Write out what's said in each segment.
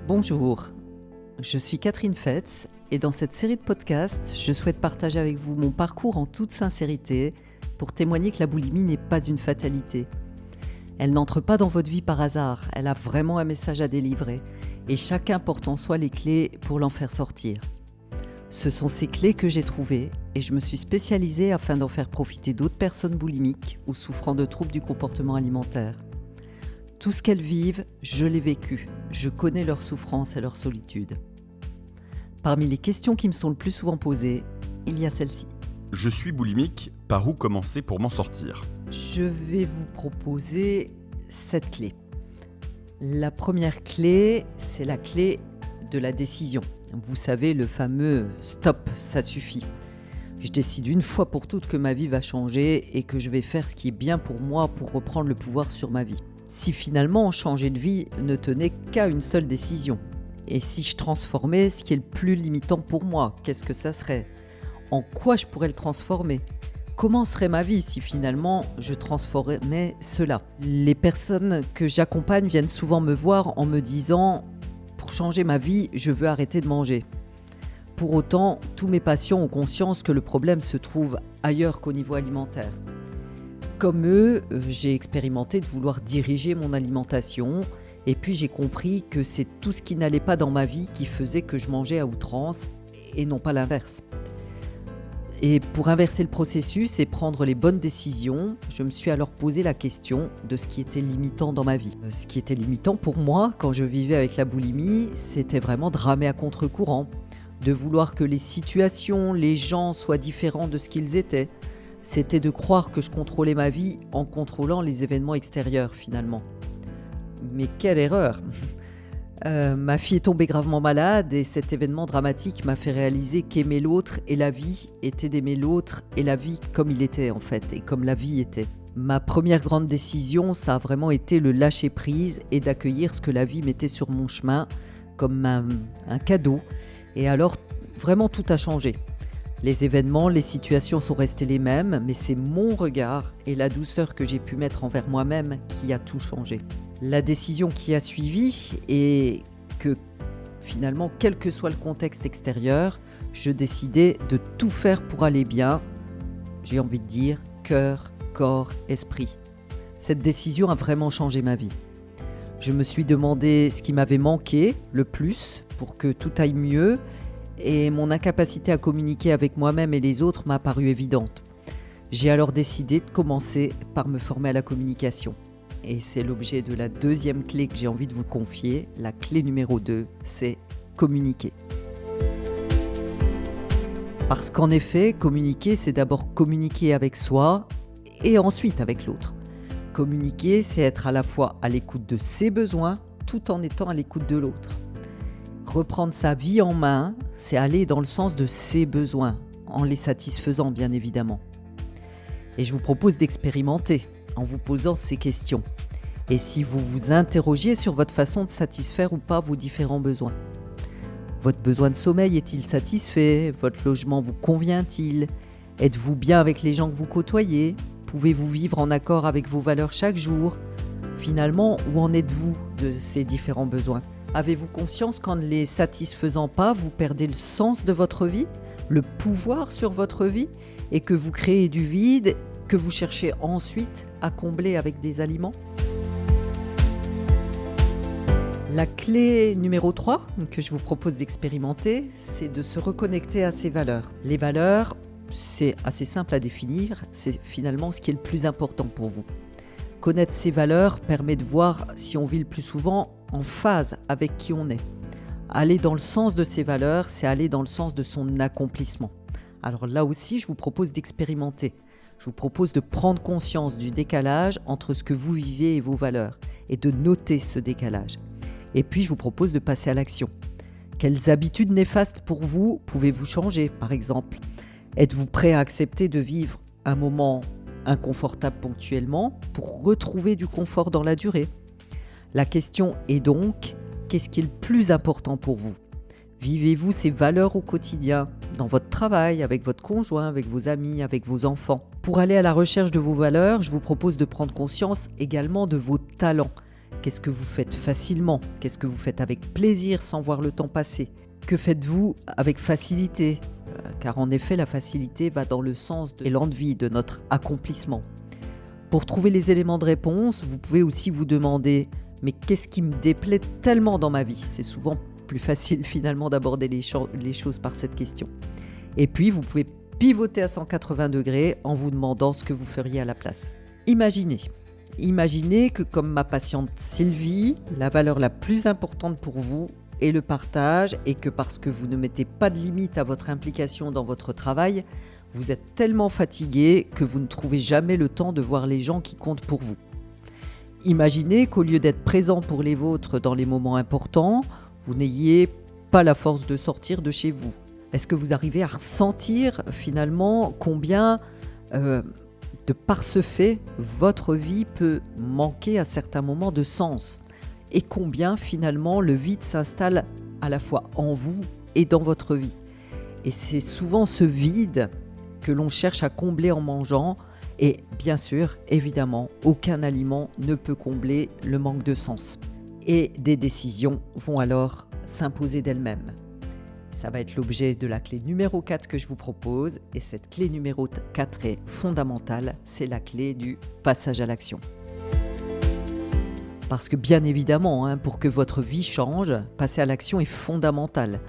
Bonjour, je suis Catherine Fetz et dans cette série de podcasts, je souhaite partager avec vous mon parcours en toute sincérité pour témoigner que la boulimie n'est pas une fatalité. Elle n'entre pas dans votre vie par hasard, elle a vraiment un message à délivrer et chacun porte en soi les clés pour l'en faire sortir. Ce sont ces clés que j'ai trouvées et je me suis spécialisée afin d'en faire profiter d'autres personnes boulimiques ou souffrant de troubles du comportement alimentaire. Tout ce qu'elles vivent, je l'ai vécu. Je connais leur souffrance et leur solitude. Parmi les questions qui me sont le plus souvent posées, il y a celle-ci. Je suis boulimique, par où commencer pour m'en sortir ? Je vais vous proposer 7 clés. La première clé, c'est la clé de la décision. Vous savez, le fameux « stop, ça suffit ». Je décide une fois pour toutes que ma vie va changer et que je vais faire ce qui est bien pour moi pour reprendre le pouvoir sur ma vie. Si finalement changer de vie ne tenait qu'à une seule décision, et si je transformais ce qui est le plus limitant pour moi, qu'est-ce que ça serait ? En quoi je pourrais le transformer ? Comment serait ma vie si finalement je transformais cela ? Les personnes que j'accompagne viennent souvent me voir en me disant « Pour changer ma vie, je veux arrêter de manger ». Pour autant, tous mes patients ont conscience que le problème se trouve ailleurs qu'au niveau alimentaire. Comme eux, j'ai expérimenté de vouloir diriger mon alimentation et puis j'ai compris que c'est tout ce qui n'allait pas dans ma vie qui faisait que je mangeais à outrance et non pas l'inverse. Et pour inverser le processus et prendre les bonnes décisions, je me suis alors posé la question de ce qui était limitant dans ma vie. Ce qui était limitant pour moi quand je vivais avec la boulimie, c'était vraiment de ramer à contre-courant, de vouloir que les situations, les gens soient différents de ce qu'ils étaient. C'était de croire que je contrôlais ma vie en contrôlant les événements extérieurs finalement. Mais quelle erreur ! Ma fille est tombée gravement malade et cet événement dramatique m'a fait réaliser qu'aimer l'autre et la vie était d'aimer l'autre et la vie comme il était en fait, et comme la vie était. Ma première grande décision, ça a vraiment été le lâcher prise et d'accueillir ce que la vie mettait sur mon chemin comme un cadeau. Et alors, vraiment tout a changé. Les événements, les situations sont restées les mêmes, mais c'est mon regard et la douceur que j'ai pu mettre envers moi-même qui a tout changé. La décision qui a suivi est que finalement, quel que soit le contexte extérieur, je décidais de tout faire pour aller bien. J'ai envie de dire cœur, corps, esprit. Cette décision a vraiment changé ma vie. Je me suis demandé ce qui m'avait manqué le plus pour que tout aille mieux. Et mon incapacité à communiquer avec moi-même et les autres m'a paru évidente. J'ai alors décidé de commencer par me former à la communication. Et c'est l'objet de la deuxième clé que j'ai envie de vous confier. La clé numéro 2, c'est communiquer. Parce qu'en effet, communiquer, c'est d'abord communiquer avec soi et ensuite avec l'autre. Communiquer, c'est être à la fois à l'écoute de ses besoins tout en étant à l'écoute de l'autre. Reprendre sa vie en main, c'est aller dans le sens de ses besoins, en les satisfaisant bien évidemment. Et je vous propose d'expérimenter en vous posant ces questions. Et si vous vous interrogiez sur votre façon de satisfaire ou pas vos différents besoins. Votre besoin de sommeil est-il satisfait ? Votre logement vous convient-il ? Êtes-vous bien avec les gens que vous côtoyez ? Pouvez-vous vivre en accord avec vos valeurs chaque jour ? Finalement, où en êtes-vous de ces différents besoins ? Avez-vous conscience qu'en ne les satisfaisant pas, vous perdez le sens de votre vie, le pouvoir sur votre vie, et que vous créez du vide que vous cherchez ensuite à combler avec des aliments ? La clé numéro 3 que je vous propose d'expérimenter, c'est de se reconnecter à ses valeurs. Les valeurs, c'est assez simple à définir, c'est finalement ce qui est le plus important pour vous. Connaître ses valeurs permet de voir si on vit le plus souvent en phase avec qui on est. Aller dans le sens de ses valeurs, c'est aller dans le sens de son accomplissement. Alors là aussi, je vous propose d'expérimenter. Je vous propose de prendre conscience du décalage entre ce que vous vivez et vos valeurs et de noter ce décalage. Et puis, je vous propose de passer à l'action. Quelles habitudes néfastes pour vous pouvez-vous changer, par exemple ? Êtes-vous prêt à accepter de vivre un moment inconfortable ponctuellement pour retrouver du confort dans la durée ? La question est donc, qu'est-ce qui est le plus important pour vous ? Vivez-vous ces valeurs au quotidien, dans votre travail, avec votre conjoint, avec vos amis, avec vos enfants ? Pour aller à la recherche de vos valeurs, je vous propose de prendre conscience également de vos talents. Qu'est-ce que vous faites facilement? Qu'est-ce que vous faites avec plaisir sans voir le temps passer? Que faites-vous avec facilité? Car en effet, la facilité va dans le sens de l'envie, de notre accomplissement. Pour trouver les éléments de réponse, vous pouvez aussi vous demander « mais qu'est-ce qui me déplaît tellement dans ma vie ?» C'est souvent plus facile finalement d'aborder les choses par cette question. Et puis, vous pouvez pivoter à 180 degrés en vous demandant ce que vous feriez à la place. Imaginez que comme ma patiente Sylvie, la valeur la plus importante pour vous est le partage et que parce que vous ne mettez pas de limite à votre implication dans votre travail, vous êtes tellement fatigué que vous ne trouvez jamais le temps de voir les gens qui comptent pour vous. Imaginez qu'au lieu d'être présent pour les vôtres dans les moments importants, vous n'ayez pas la force de sortir de chez vous. Est-ce que vous arrivez à ressentir finalement combien de par ce fait, votre vie peut manquer à certains moments de sens et combien finalement le vide s'installe à la fois en vous et dans votre vie. Et c'est souvent ce vide que l'on cherche à combler en mangeant et bien sûr, évidemment, aucun aliment ne peut combler le manque de sens. Et des décisions vont alors s'imposer d'elles-mêmes. Ça va être l'objet de la clé numéro 4 que je vous propose. Et cette clé numéro 4 est fondamentale, c'est la clé du passage à l'action. Parce que bien évidemment, pour que votre vie change, passer à l'action est fondamental.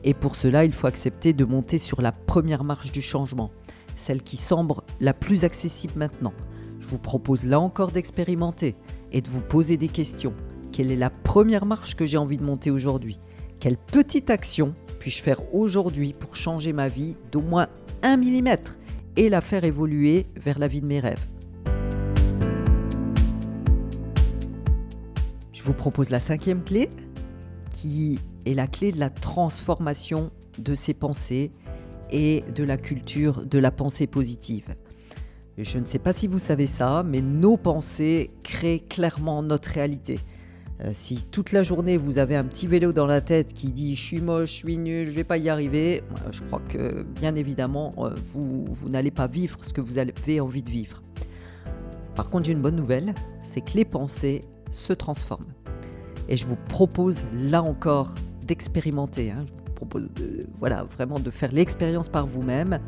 Et pour cela, il faut accepter de monter sur la première marche du changement, celle qui semble la plus accessible maintenant. Je vous propose là encore d'expérimenter et de vous poser des questions. Quelle est la première marche que j'ai envie de monter aujourd'hui ? Quelle petite action puis-je faire aujourd'hui pour changer ma vie d'au moins 1 mm et la faire évoluer vers la vie de mes rêves? Je vous propose la 5e clé, qui est la clé de la transformation de ses pensées et de la culture de la pensée positive. Je ne sais pas si vous savez ça, mais nos pensées créent clairement notre réalité. Si toute la journée vous avez un petit vélo dans la tête qui dit « je suis moche, je suis nul, je ne vais pas y arriver », je crois que bien évidemment vous n'allez pas vivre ce que vous avez envie de vivre. Par contre, j'ai une bonne nouvelle, c'est que les pensées se transforment. Et je vous propose là encore d'expérimenter. Je vous propose vraiment de faire l'expérience par vous-même.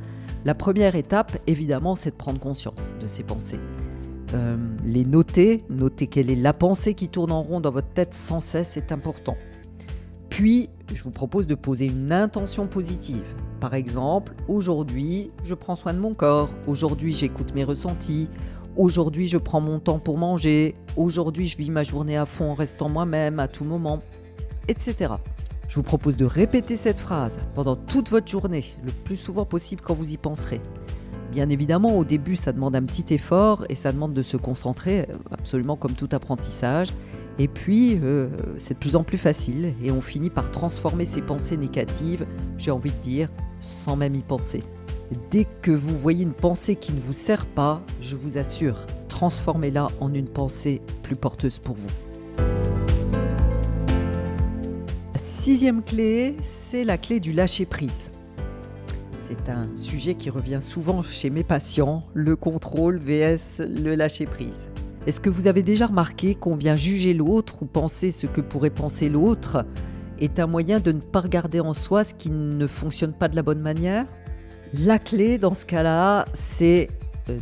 La première étape, évidemment, c'est de prendre conscience de ces pensées. Les noter quelle est la pensée qui tourne en rond dans votre tête sans cesse, c'est important. Puis, je vous propose de poser une intention positive. Par exemple, aujourd'hui, je prends soin de mon corps. Aujourd'hui, j'écoute mes ressentis. Aujourd'hui, je prends mon temps pour manger. Aujourd'hui, je vis ma journée à fond en restant moi-même à tout moment, etc. Je vous propose de répéter cette phrase pendant toute votre journée, le plus souvent possible quand vous y penserez. Bien évidemment, au début, ça demande un petit effort et ça demande de se concentrer, absolument comme tout apprentissage. Et puis, c'est de plus en plus facile et on finit par transformer ces pensées négatives, j'ai envie de dire, sans même y penser. Dès que vous voyez une pensée qui ne vous sert pas, je vous assure, transformez-la en une pensée plus porteuse pour vous. La 6e clé, c'est la clé du lâcher-prise. C'est un sujet qui revient souvent chez mes patients, le contrôle vs le lâcher-prise. Est-ce que vous avez déjà remarqué combien juger l'autre ou penser ce que pourrait penser l'autre est un moyen de ne pas regarder en soi ce qui ne fonctionne pas de la bonne manière ? La clé dans ce cas-là, c'est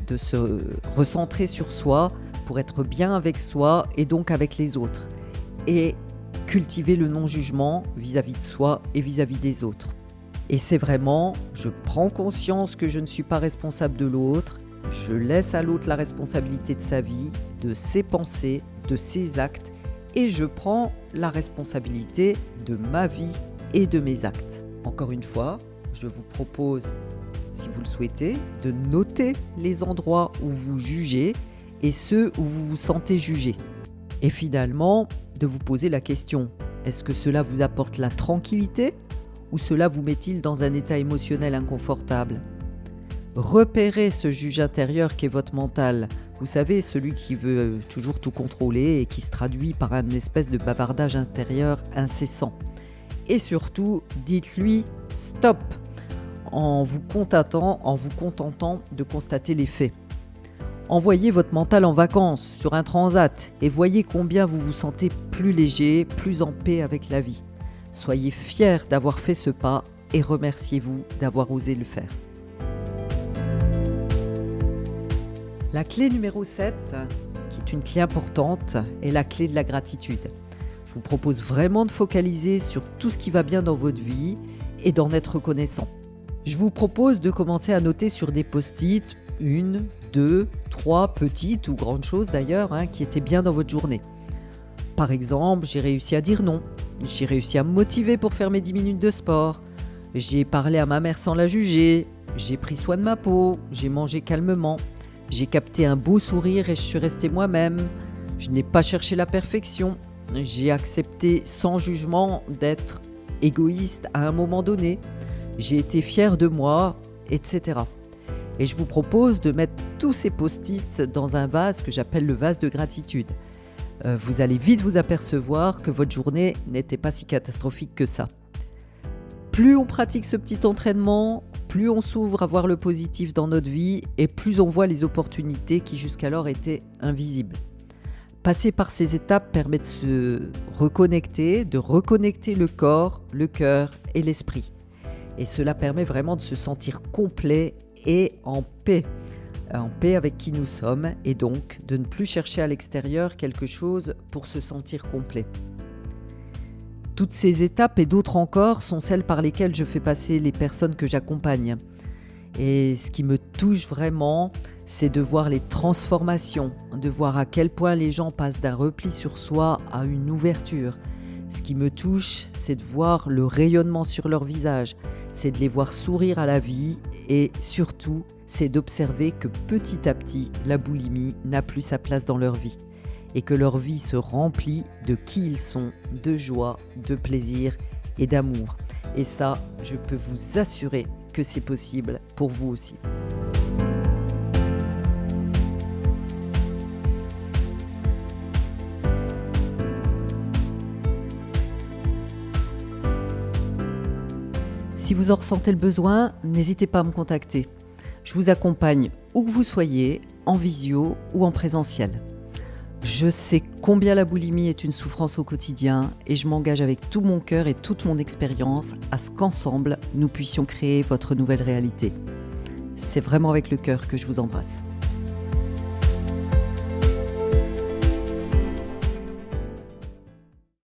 de se recentrer sur soi pour être bien avec soi et donc avec les autres. Et cultiver le non-jugement vis-à-vis de soi et vis-à-vis des autres. Et c'est vraiment, je prends conscience que je ne suis pas responsable de l'autre, je laisse à l'autre la responsabilité de sa vie, de ses pensées, de ses actes, et je prends la responsabilité de ma vie et de mes actes. Encore une fois, je vous propose, si vous le souhaitez, de noter les endroits où vous jugez et ceux où vous vous sentez jugé. Et finalement, de vous poser la question, est-ce que cela vous apporte la tranquillité ? Ou cela vous met-il dans un état émotionnel inconfortable ? Repérez ce juge intérieur qu'est votre mental. Vous savez, celui qui veut toujours tout contrôler et qui se traduit par une espèce de bavardage intérieur incessant. Et surtout, dites-lui « stop » en vous contentant de constater les faits. Envoyez votre mental en vacances sur un transat et voyez combien vous vous sentez plus léger, plus en paix avec la vie. Soyez fiers d'avoir fait ce pas et remerciez-vous d'avoir osé le faire. La clé numéro 7, qui est une clé importante, est la clé de la gratitude. Je vous propose vraiment de focaliser sur tout ce qui va bien dans votre vie et d'en être reconnaissant. Je vous propose de commencer à noter sur des post-it 1, 2, 3 petites ou grandes choses d'ailleurs qui étaient bien dans votre journée. Par exemple, j'ai réussi à dire non, j'ai réussi à me motiver pour faire mes 10 minutes de sport, j'ai parlé à ma mère sans la juger, j'ai pris soin de ma peau, j'ai mangé calmement, j'ai capté un beau sourire et je suis resté moi-même, je n'ai pas cherché la perfection, j'ai accepté sans jugement d'être égoïste à un moment donné, j'ai été fier de moi, etc. Et je vous propose de mettre tous ces post-it dans un vase que j'appelle le vase de gratitude. Vous allez vite vous apercevoir que votre journée n'était pas si catastrophique que ça. Plus on pratique ce petit entraînement, plus on s'ouvre à voir le positif dans notre vie et plus on voit les opportunités qui jusqu'alors étaient invisibles. Passer par ces étapes permet de se reconnecter, de reconnecter le corps, le cœur et l'esprit. Et cela permet vraiment de se sentir complet et en paix avec qui nous sommes et donc de ne plus chercher à l'extérieur quelque chose pour se sentir complet. Toutes ces étapes et d'autres encore sont celles par lesquelles je fais passer les personnes que j'accompagne. Et ce qui me touche vraiment, c'est de voir les transformations, de voir à quel point les gens passent d'un repli sur soi à une ouverture. Ce qui me touche, c'est de voir le rayonnement sur leur visage, c'est de les voir sourire à la vie et surtout, c'est d'observer que petit à petit, la boulimie n'a plus sa place dans leur vie et que leur vie se remplit de qui ils sont, de joie, de plaisir et d'amour. Et ça, je peux vous assurer que c'est possible pour vous aussi. Si vous en ressentez le besoin, n'hésitez pas à me contacter. Je vous accompagne où que vous soyez, en visio ou en présentiel. Je sais combien la boulimie est une souffrance au quotidien et je m'engage avec tout mon cœur et toute mon expérience à ce qu'ensemble, nous puissions créer votre nouvelle réalité. C'est vraiment avec le cœur que je vous embrasse.